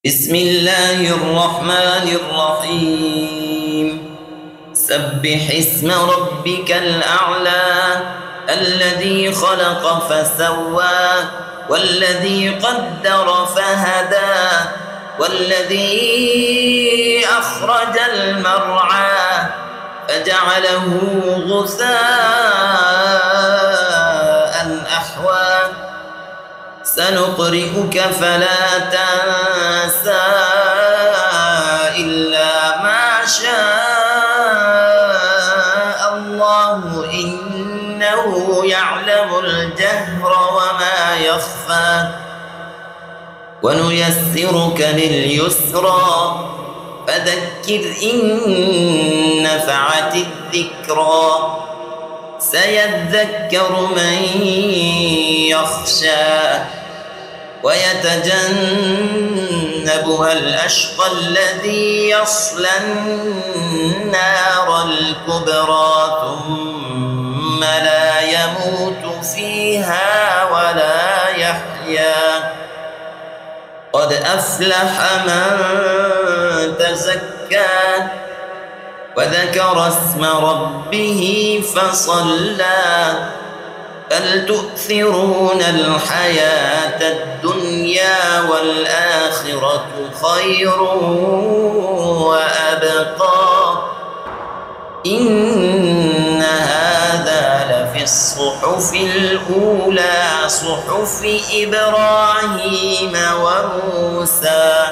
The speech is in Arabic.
بسم الله الرحمن الرحيم. سبح اسم ربك الأعلى الذي خلق فسوى والذي قدر فهدى والذي أخرج المرعى فجعله غثاء أحوى سنقرئك فلا تنسى إلا ما شاء الله إنه يعلم الجهر وما يخفى ونيسرك لليسرى فذكر إن نفعت الذكرى سيذكر من يخشى ويتجنبها الأشقى الذي يصلى النار الكبرى ثم لا يموت فيها ولا يحيا قد أفلح من تزكى وذكر اسم ربه فصلى بل تؤثرون الحياة الدنيا والآخرة خير وأبقى إن هذا لفي الصحف الأولى صحف إبراهيم وموسى